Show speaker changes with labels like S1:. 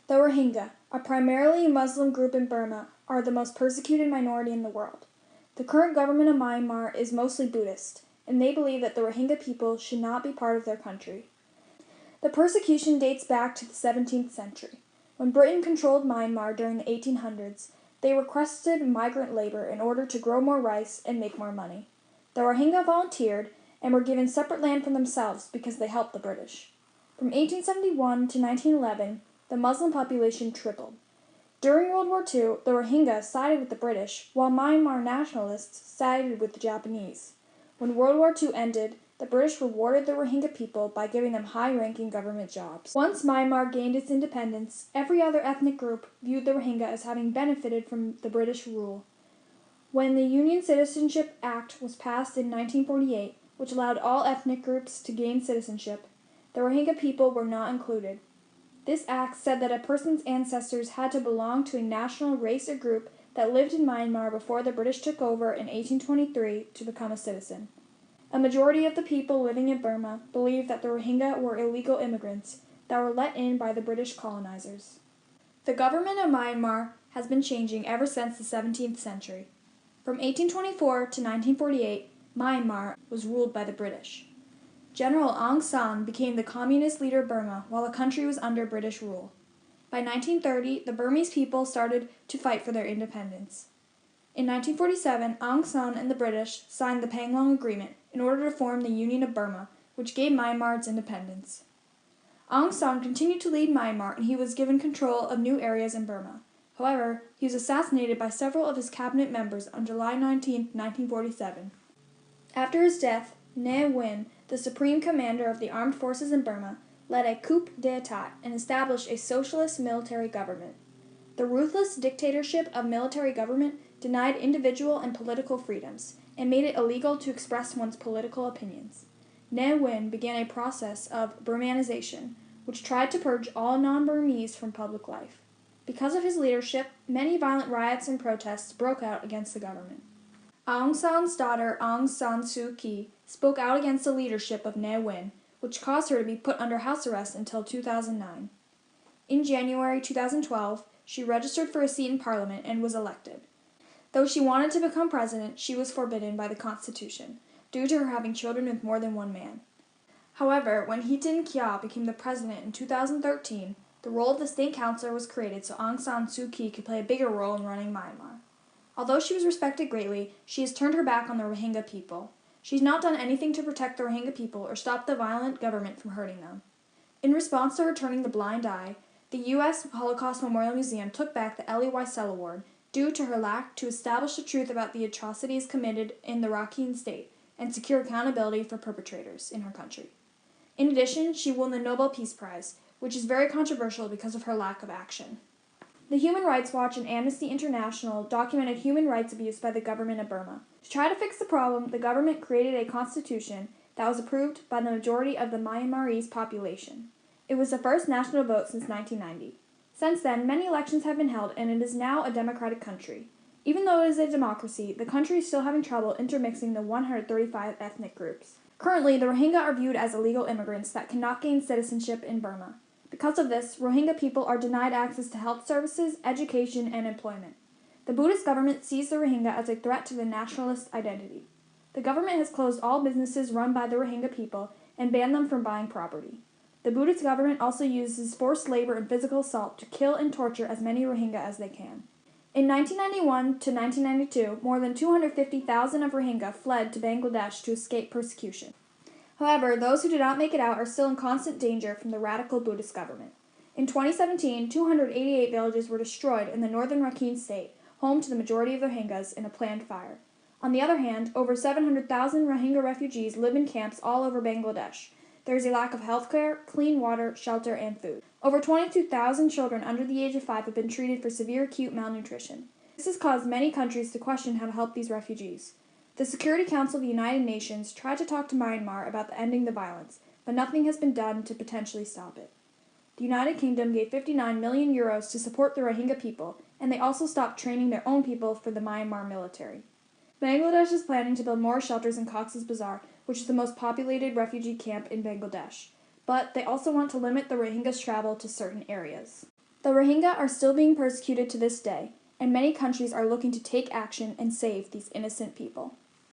S1: The Rohingya, a primarily Muslim group in Burma, are the most persecuted minority in the world. The current government of Myanmar is mostly Buddhist, and they believe that the Rohingya people should not be part of their country. The persecution dates back to the 17th century. When Britain controlled Myanmar during the 1800s, they requested migrant labor in order to grow more rice and make more money. The Rohingya volunteered and were given separate land for themselves because they helped the British. From 1871 to 1911, the Muslim population tripled. During World War II, the Rohingya sided with the British, while Myanmar nationalists sided with the Japanese. When World War II ended, the British rewarded the Rohingya people by giving them high-ranking government jobs. Once Myanmar gained its independence, every other ethnic group viewed the Rohingya as having benefited from the British rule. When the Union Citizenship Act was passed in 1948, which allowed all ethnic groups to gain citizenship, the Rohingya people were not included. This act said that a person's ancestors had to belong to a national race or group that lived in Myanmar before the British took over in 1823 to become a citizen. A majority of the people living in Burma believed that the Rohingya were illegal immigrants that were let in by the British colonizers. The government of Myanmar has been changing ever since the 17th century. From 1824 to 1948, Myanmar was ruled by the British. General Aung San became the communist leader of Burma while the country was under British rule. By 1930, the Burmese people started to fight for their independence. In 1947, Aung San and the British signed the Panglong Agreement in order to form the Union of Burma, which gave Myanmar its independence. Aung San continued to lead Myanmar and he was given control of new areas in Burma. However, he was assassinated by several of his cabinet members on July 19, 1947. After his death, Ne Win, the supreme commander of the armed forces in Burma, led a coup d'état and established a socialist military government. The ruthless dictatorship of military government denied individual and political freedoms and made it illegal to express one's political opinions. Ne Win began a process of Burmanization, which tried to purge all non-Burmese from public life. Because of his leadership, many violent riots and protests broke out against the government. Aung San's daughter Aung San Suu Kyi spoke out against the leadership of Ne Win, which caused her to be put under house arrest until 2009. In January 2012, she registered for a seat in Parliament and was elected. Though she wanted to become president, she was forbidden by the Constitution, due to her having children with more than one man. However, when Hitin Kya became the president in 2013, the role of the state councillor was created so Aung San Suu Kyi could play a bigger role in running Myanmar. Although she was respected greatly, she has turned her back on the Rohingya people. She's not done anything to protect the Rohingya people or stop the violent government from hurting them. In response to her turning the blind eye, the U.S. Holocaust Memorial Museum took back the Elie Wiesel Award due to her lack to establish the truth about the atrocities committed in the Rakhine State and secure accountability for perpetrators in her country. In addition, she won the Nobel Peace Prize, which is very controversial because of her lack of action. The Human Rights Watch and Amnesty International documented human rights abuse by the government of Burma. To try to fix the problem, the government created a constitution that was approved by the majority of the Myanmarese population. It was the first national vote since 1990. Since then, many elections have been held and it is now a democratic country. Even though it is a democracy, the country is still having trouble intermixing the 135 ethnic groups. Currently, the Rohingya are viewed as illegal immigrants that cannot gain citizenship in Burma. Because of this, Rohingya people are denied access to health services, education, and employment. The Buddhist government sees the Rohingya as a threat to the nationalist identity. The government has closed all businesses run by the Rohingya people and banned them from buying property. The Buddhist government also uses forced labor and physical assault to kill and torture as many Rohingya as they can. In 1991 to 1992, more than 250,000 of Rohingya fled to Bangladesh to escape persecution. However, those who did not make it out are still in constant danger from the radical Buddhist government. In 2017, 288 villages were destroyed in the northern Rakhine State, home to the majority of the Rohingyas, in a planned fire. On the other hand, over 700,000 Rohingya refugees live in camps all over Bangladesh. There is a lack of health care, clean water, shelter, and food. Over 22,000 children under the age of 5 have been treated for severe acute malnutrition. This has caused many countries to question how to help these refugees. The Security Council of the United Nations tried to talk to Myanmar about ending the violence, but nothing has been done to potentially stop it. The United Kingdom gave €59 million to support the Rohingya people, and they also stopped training their own people for the Myanmar military. Bangladesh is planning to build more shelters in Cox's Bazar, which is the most populated refugee camp in Bangladesh, but they also want to limit the Rohingyas' travel to certain areas. The Rohingya are still being persecuted to this day, and many countries are looking to take action and save these innocent people.